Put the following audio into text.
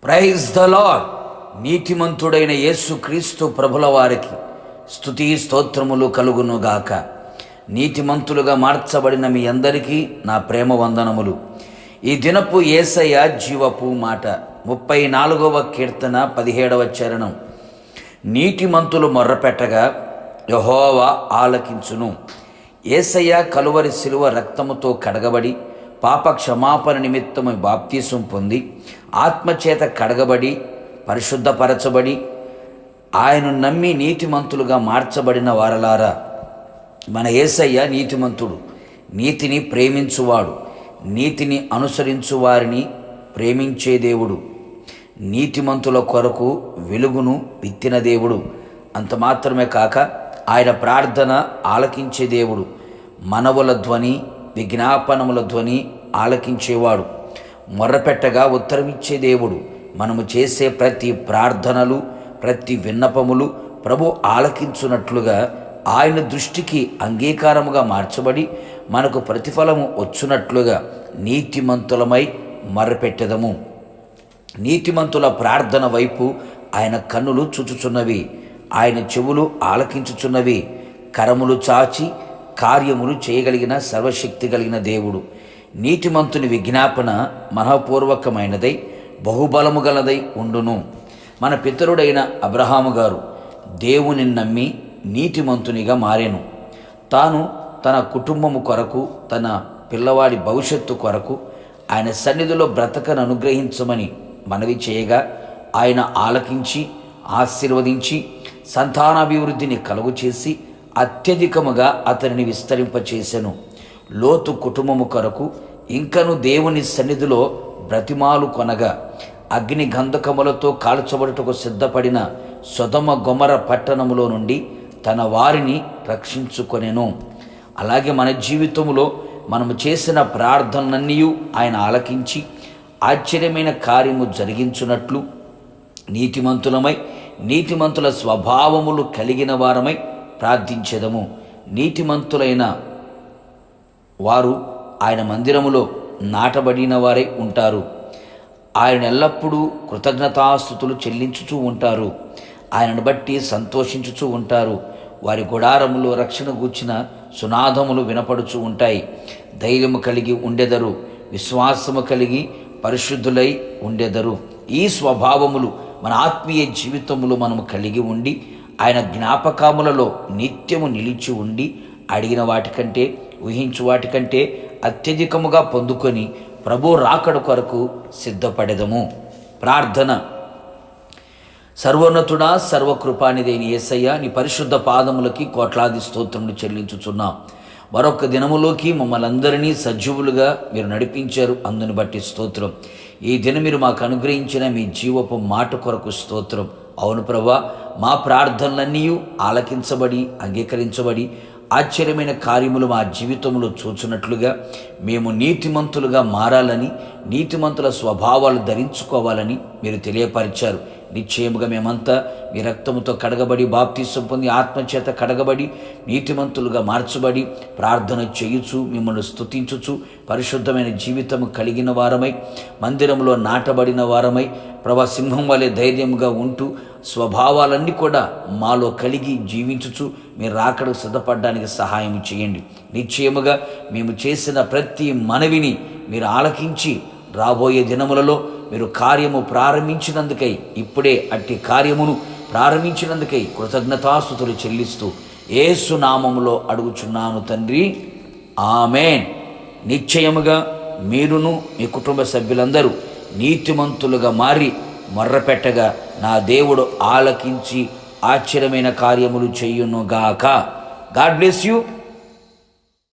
Praise the lord. నీతిమంతుడైన యేసు క్రీస్తు ప్రభుల వారికి స్తుతి స్తోత్రములు కలుగునుగాక. నీతిమంతులుగా మార్చబడిన మీ అందరికీ నా ప్రేమ వందనములు. ఈ దినపు యేసయ్య జీవపు మాట 34వ కీర్తన 17వ చరణం. నీతిమంతులు మొర్రపెట్టగా యెహోవా ఆలకించును. యేసయ్య కలువరి శిలువ రక్తముతో కడగబడి పాప క్షమాపణ నిమిత్తము బాప్తీసం పొంది ఆత్మచేత కడగబడి పరిశుద్ధపరచబడి ఆయనను నమ్మి నీతిమంతులుగా మార్చబడిన వారలారా, మన యేసయ్య నీతిమంతుడు, నీతిని ప్రేమించువాడు, నీతిని అనుసరించు వారిని ప్రేమించే దేవుడు, నీతిమంతుల కొరకు వెలుగును విత్తిన దేవుడు. అంత మాత్రమే కాక ఆయన ప్రార్థన ఆలకించే దేవుడు, మనవుల ధ్వని విజ్ఞాపనముల ధ్వని ఆలకించేవాడు, మొర్రపెట్టగా ఉత్తరమిచ్చే దేవుడు. మనము చేసే ప్రతి ప్రార్థనలు ప్రతి విన్నపములు ప్రభు ఆలకించున్నట్లుగా ఆయన దృష్టికి అంగీకారముగా మార్చబడి మనకు ప్రతిఫలము వచ్చునట్లుగా నీతిమంతులమై మొర్రపెట్టెదము. నీతిమంతుల ప్రార్థన వైపు ఆయన కన్నులు చూచుచున్నవి, ఆయన చెవులు ఆలకించుచున్నవి. కరములు చాచి కార్యములు చేయగలిగిన సర్వశక్తి కలిగిన దేవుడు. నీతిమంతుని విజ్ఞాపన మనఃపూర్వకమైనదై బహుబలము గలదై ఉండును. మన పితరుడైన అబ్రహాము గారు దేవుని నమ్మి నీతిమంతునిగా మారెను. తాను తన కుటుంబము కొరకు, తన పిల్లవాడి భవిష్యత్తు కొరకు ఆయన సన్నిధిలో బ్రతకను అనుగ్రహించమని మనవి చేయగా ఆయన ఆలకించి ఆశీర్వదించి సంతానాభివృద్ధిని కలుగు చేసి అత్యధికముగా అతనిని విస్తరింపచేసెను. లోతు కుటుంబము కొరకు ఇంకను దేవుని సన్నిధిలో బ్రతిమాలు కొనగా అగ్ని గంధకములతో కాల్చబడుటకు సిద్ధపడిన సొదొమ గొమొర పట్టణములో నుండి తన వారిని రక్షించుకొనెను. అలాగే మన జీవితంలో మనము చేసిన ప్రార్థనలన్నీ ఆయన ఆలకించి ఆశ్చర్యమైన కార్యము జరిగించున్నట్లు నీతిమంతులమై నీతిమంతుల స్వభావములు కలిగిన వారమై ప్రార్థించెదము. నీతిమంతులైన వారు ఆయన మందిరములో నాటబడిన వారై ఉంటారు. ఆయన ఎల్లప్పుడూ కృతజ్ఞతాస్తుతులు చెల్లించుచూ ఉంటారు. ఆయనను బట్టి సంతోషించుచూ ఉంటారు. వారి గుడారములో రక్షణ గూర్చిన సునాదములు వినపడుచూ ఉంటాయి. ధైర్యము కలిగి ఉండెదరు, విశ్వాసము కలిగి పరిశుద్ధులై ఉండెదరు. ఈ స్వభావములు మన ఆత్మీయ జీవితములో మనము కలిగి ఉండి ఆయన జ్ఞాపకములలో నిత్యము నిలిచి ఉండి అడిగిన వాటికంటే ఊహించు వాటికంటే అత్యధికముగా పొందుకొని ప్రభు రాకడ కొరకు సిద్ధపడెదము. ప్రార్థన. సర్వోన్నతుడా సర్వకృపానిదైన యేసయ్య, నీ పరిశుద్ధ పాదములకి కోట్లాది స్తోత్రములు చెల్లించుచున్నాం. మరొక దినములోకి మమ్మల్ని అందరినీ సజీవులుగా మీరు నడిపించారు, అందుని బట్టి స్తోత్రం. ఈ దినం మీరు మాకు అనుగ్రహించిన మీ జీవపు మాట కొరకు స్తోత్రం. అవును ప్రభా, మా ప్రార్థనలన్నీ ఆలకించబడి అంగీకరించబడి ఆశ్చర్యమైన కార్యములు మా జీవితంలో చూచున్నట్లుగా మేము నీతిమంతులుగా మారాలని, నీతిమంతుల స్వభావాలు ధరించుకోవాలని మీరు తెలియపరిచారు. నిశ్చయముగా మేమంతా మీ రక్తముతో కడగబడి బాప్తీసం పొంది ఆత్మచేత కడగబడి నీతిమంతులుగా మార్చబడి ప్రార్థన చేయుచు మిమ్మల్ని స్తుతించుచు పరిశుద్ధమైన జీవితము కలిగిన వారమై మందిరంలో నాటబడిన వారమై ప్రభా సింహం వలె ధైర్యముగా ఉంటూ స్వభావాలన్నీ కూడా మాలో కలిగి జీవించుచు మీరు రాకడకు సిద్ధపడడానికి సహాయం చేయండి. నిశ్చయముగా మేము చేసిన ప్రతి మనవిని మీరు ఆలకించి రాబోయే దినములలో మీరు కార్యము ప్రారంభించినందుకై, ఇప్పుడే అట్టి కార్యమును ప్రారంభించినందుకై కృతజ్ఞతాస్తుతులు చెల్లిస్తూ యేసు నామములో అడుగుచున్నాను తండ్రి, ఆమేన్. నిశ్చయముగా మీరును మీ కుటుంబ సభ్యులందరూ నీతిమంతులుగా మారి మొర్రపెట్టగా నా దేవుడు ఆలకించి ఆశ్చర్యమైన కార్యములు చేయునుగాక. God bless you.